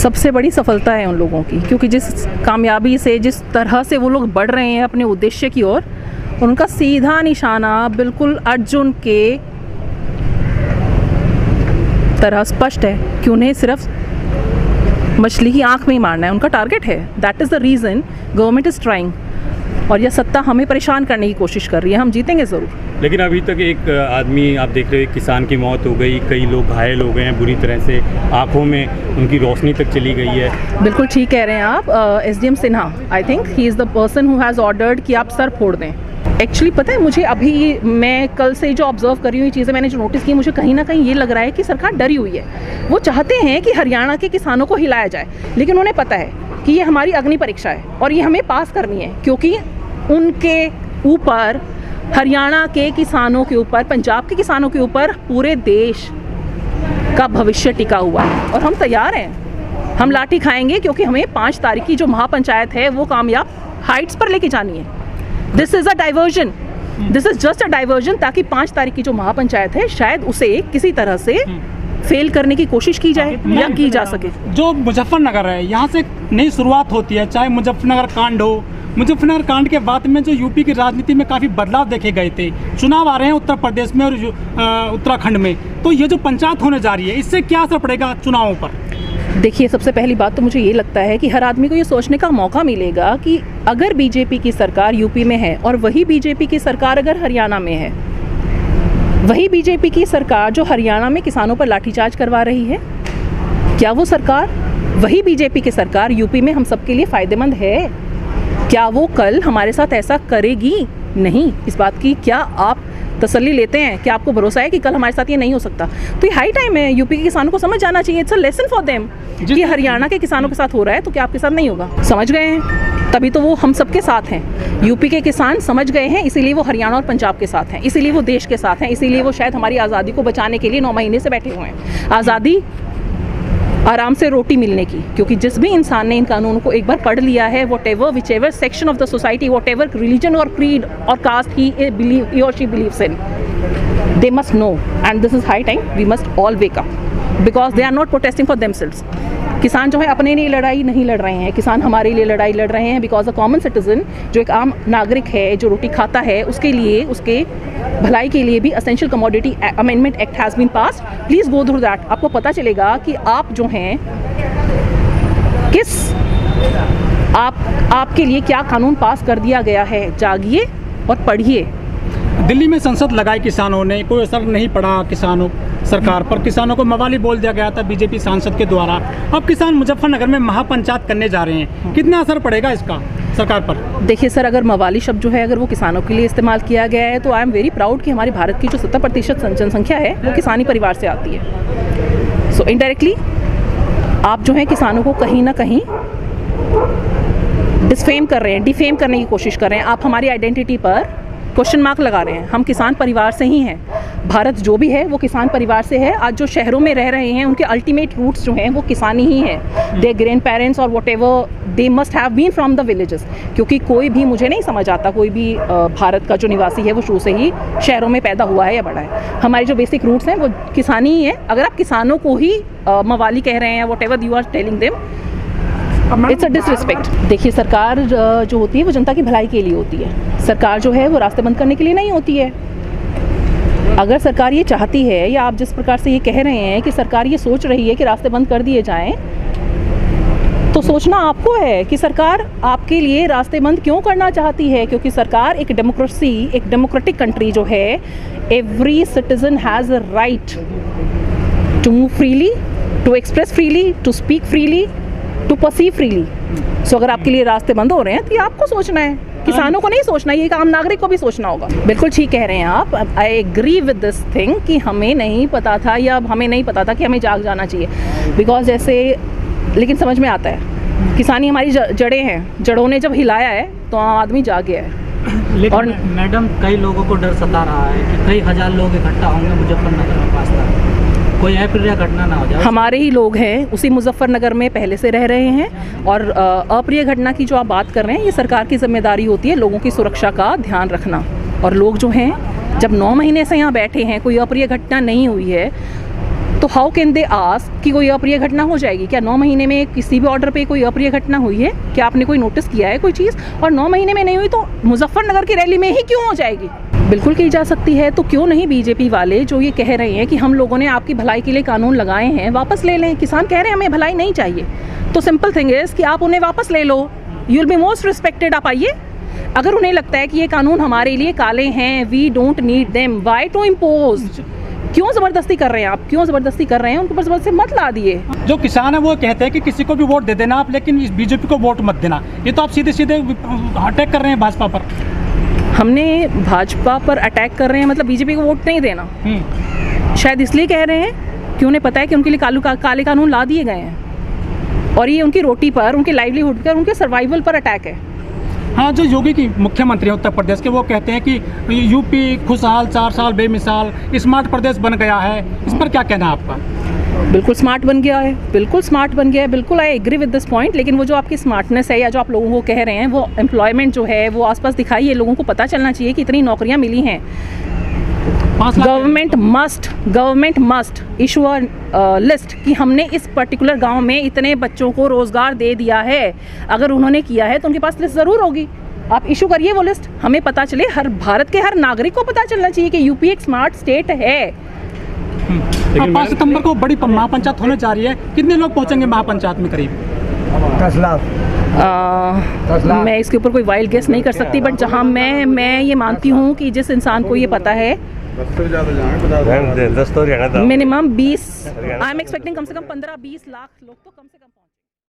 सबसे बड़ी सफलता है उन लोगों की, क्योंकि जिस कामयाबी से, जिस तरह से वो लोग बढ़ रहे हैं अपने उद्देश्य की ओर, उनका सीधा निशाना बिल्कुल अर्जुन के तरह स्पष्ट है कि उन्हें सिर्फ मछली की आंख में ही मारना है, उनका टारगेट है। That is the reason government is trying. और यह सत्ता हमें परेशान करने की कोशिश कर रही है। हम जीतेंगे ज़रूर। लेकिन अभी तक एक आदमी, आप देख रहे हो, एक किसान की मौत हो गई, कई लोग घायल हो गए हैं बुरी तरह से, आंखों में उनकी रोशनी तक चली गई है। बिल्कुल ठीक कह रहे हैं आप। SDM Sinha, I think he is the person who has ordered कि आप सर फोड़ दें। एक्चुअली पता है मुझे, अभी मैं कल से जो ऑब्जर्व कर रही हूँ, ये चीज़ें मैंने जो नोटिस की, मुझे कहीं ना कहीं ये लग रहा है कि सरकार डरी हुई है। वो चाहते हैं कि हरियाणा के किसानों को हिलाया जाए, लेकिन उन्हें पता है कि ये हमारी अग्नि परीक्षा है और ये हमें पास करनी है, क्योंकि उनके ऊपर, हरियाणा के किसानों के ऊपर, पंजाब के किसानों के ऊपर पूरे देश का भविष्य टिका हुआ है। और हम तैयार हैं, हम लाठी खाएंगे, क्योंकि हमें 5 तारीख की जो महापंचायत है वो कामयाब हाइट्स पर लेके जानी है। This is a diversion, this is just a diversion, ताकि 5 तारीख की जो महापंचायत है शायद उसे किसी तरह से फेल करने की कोशिश की जाए या की जा सके। जो मुजफ्फरनगर है, यहाँ से नई शुरुआत होती है, चाहे मुजफ्फरनगर कांड हो। मुजफ्फरनगर कांड के बाद में जो यूपी की राजनीति में काफ़ी बदलाव देखे गए थे, चुनाव आ रहे हैं उत्तर प्रदेश में और उत्तराखंड में, तो ये जो पंचायत होने जा रही है, इससे क्या असर पड़ेगा चुनावों पर? देखिए, सबसे पहली बात तो मुझे ये लगता है कि हर आदमी को ये सोचने का मौका मिलेगा कि अगर बीजेपी की सरकार यूपी में है और वही बीजेपी की सरकार अगर हरियाणा में है, वही बीजेपी की सरकार जो हरियाणा में किसानों पर लाठीचार्ज करवा रही है, क्या वो सरकार, वही बीजेपी की सरकार यूपी में हम सबके लिए फ़ायदेमंद है? क्या वो कल हमारे साथ ऐसा करेगी? नहीं। इस बात की क्या आप तसल्ली लेते हैं? क्या आपको भरोसा है कि कल हमारे साथ ये नहीं हो सकता? तो ये हाई टाइम है, यूपी के किसानों को समझ जाना चाहिए। It's a lesson for them कि हरियाणा के किसानों के साथ हो रहा है तो क्या आपके साथ नहीं होगा? समझ गए हैं, तभी तो वो हम सबके साथ हैं। यूपी के किसान समझ गए हैं, इसीलिए वो हरियाणा और पंजाब के साथ हैं, इसीलिए वो देश के साथ हैं, इसीलिए वो शायद हमारी आज़ादी को बचाने के लिए 9 महीने से बैठे हुए हैं। आज़ादी, आराम से रोटी मिलने की, क्योंकि जिस भी इंसान ने इन कानूनों को एक बार पढ़ लिया है, whatever whichever section of the society, whatever religion or creed or caste he or she believes in, they must know, and this is high time we must all wake up, because they are not protesting for themselves. किसान जो है अपने लिए लड़ाई नहीं लड़ रहे हैं, किसान हमारे लिए लड़ाई लड़ रहे हैं, बिकॉज अ कॉमन सिटीजन, जो एक आम नागरिक है जो रोटी खाता है, उसके लिए, उसके भलाई के लिए भी essential commodity amendment act has been passed. Please go through that, आपको पता चलेगा कि आप जो हैं किस, आपके लिए क्या कानून पास कर दिया गया है। जागिए और पढ़िए। दिल्ली में संसद लगाई किसानों ने, कोई असर नहीं पड़ा किसानों सरकार पर, किसानों को मवाली बोल दिया गया था बीजेपी सांसद के द्वारा। अब किसान मुजफ्फरनगर में महापंचायत करने जा रहे हैं, कितना असर पड़ेगा इसका सरकार पर? देखिए सर, अगर मवाली शब्द जो है अगर वो किसानों के लिए इस्तेमाल किया गया है तो आई एम वेरी प्राउड कि हमारे भारत की जो 70% जनसंख्या है वो किसानी परिवार से आती है। सो इनडायरेक्टली आप जो है किसानों को कहीं ना कहीं डिसफेम कर रहे हैं, डिफेम करने की कोशिश कर रहे हैं। आप हमारी आइडेंटिटी पर क्वेश्चन मार्क लगा रहे हैं। हम किसान परिवार से ही हैं, भारत जो भी है वो किसान परिवार से है। आज जो शहरों में रह रहे हैं उनके अल्टीमेट रूट्स जो हैं वो किसानी ही है। दे ग्रैंड पेरेंट्स और whatever they must have been from the villages, क्योंकि कोई भी, मुझे नहीं समझ आता कोई भी भारत का जो निवासी है वो शुरू से ही शहरों में पैदा हुआ है या बड़ा है। हमारे जो बेसिक रूट्स हैं वो किसानी ही है। अगर आप किसानों को ही मवाली कह रहे हैं, whatever you are telling them, it's a disrespect. देखिए, सरकार जो होती है वो जनता की भलाई के लिए होती है। सरकार जो है वो रास्ते बंद करने के लिए नहीं होती है। अगर सरकार ये चाहती है, या आप जिस प्रकार से ये कह रहे हैं कि सरकार ये सोच रही है कि रास्ते बंद कर दिए जाएं, तो सोचना आपको है कि सरकार आपके लिए रास्ते बंद क्यों करना चाहती है। क्योंकि सरकार एक डेमोक्रेसी, एक डेमोक्रेटिक कंट्री जो है, every citizen has a right to move freely, to express freely, to speak freely, to perceive freely. So अगर आपके लिए रास्ते बंद हो रहे हैं तो ये आपको सोचना है, किसानों को नहीं सोचना, ये एक आम नागरिक को भी सोचना होगा। बिल्कुल ठीक कह रहे हैं आप। I agree with this thing कि हमें नहीं पता था, या हमें नहीं पता था कि हमें जाग जाना चाहिए, बिकॉज जैसे, लेकिन समझ में आता है किसानी हमारी जड़ें हैं, जड़ों ने जब हिलाया है तो आम आदमी जाग गया है। लेकिन और मैडम, कई लोगों को डर सता रहा है कि कई हजार लोग इकट्ठा होंगे मुजफ्फरनगर में, पास कोई अप्रिय घटना ना हो जाए। हमारे ही लोग हैं, उसी मुजफ्फरनगर में पहले से रह रहे हैं, और अप्रिय घटना की जो आप बात कर रहे हैं, ये सरकार की जिम्मेदारी होती है लोगों की सुरक्षा का ध्यान रखना। और लोग जो हैं, जब 9 महीने से यहाँ बैठे हैं, कोई अप्रिय घटना नहीं हुई है, तो हाउ कैन दे आस्क कि कोई अप्रिय घटना हो जाएगी? क्या 9 महीने में किसी भी ऑर्डर पे कोई अप्रिय घटना हुई है? क्या आपने कोई नोटिस किया है कोई चीज़? और 9 महीने में नहीं हुई तो मुजफ्फरनगर की रैली में ही क्यों हो जाएगी? बिल्कुल की जा सकती है। तो क्यों नहीं बीजेपी वाले जो ये कह रहे हैं कि हम लोगों ने आपकी भलाई के लिए कानून लगाए हैं, वापस ले लें? किसान कह रहे हैं हमें भलाई नहीं चाहिए, तो सिंपल थिंग इज़ कि आप उन्हें वापस ले लो, you will be most respected. आप आइए। अगर उन्हें लगता है कि ये कानून हमारे लिए काले हैं, we don't need them, why to impose? क्यों ज़बरदस्ती कर रहे हैं आप? क्यों ज़बरदस्ती कर रहे हैं? उनको बस से मत ला दिए। जो किसान है वो कहते हैं कि किसी को भी वोट दे देना आप, लेकिन इस बीजेपी को वोट मत देना। ये तो आप सीधे सीधे अटैक कर रहे हैं भाजपा पर। हमने भाजपा पर अटैक कर रहे हैं मतलब बीजेपी को वोट नहीं देना? शायद इसलिए कह रहे हैं कि उन्हें पता है कि उनके लिए काले कानून ला दिए गए हैं और ये उनकी रोटी पर, उनके लाइवलीहुड पर, उनके सर्वाइवल पर अटैक है। हाँ, जो योगी की मुख्यमंत्री है उत्तर प्रदेश के, वो कहते हैं कि यूपी खुशहाल 4 साल बेमिसाल स्मार्ट प्रदेश बन गया है। इस पर क्या कहना है आपका? बिल्कुल स्मार्ट बन गया है, बिल्कुल स्मार्ट बन गया है, बिल्कुल I agree with this point. लेकिन वो जो आपकी स्मार्टनेस है या जो आप लोगों को कह रहे हैं वो एम्प्लॉयमेंट जो है वो आसपास दिखाइए, लोगों को पता चलना चाहिए कि इतनी नौकरियां मिली हैं। Government must issue a list कि हमने इस पर्टिकुलर गांव में इतने बच्चों को रोज़गार दे दिया है। अगर उन्होंने किया है तो उनके पास लिस्ट ज़रूर होगी, आप इशू करिए वो लिस्ट, हमें पता चले, हर भारत के हर नागरिक को पता चलना चाहिए कि यूपी एक स्मार्ट स्टेट है। 5 सितंबर को बड़ी महापंचायत होने जा रही है, कितने लोग पहुंचेंगे महापंचायत में? करीब 10 लाख। मैं इसके ऊपर कोई वाइल्ड गेस नहीं कर सकती, बट जहां मैं ये मानती हूं कि जिस इंसान को ये पता है मिनिमम 20, आई एम एक्सपेक्टिंग कम से कम 15-20 लाख लोग तो कम से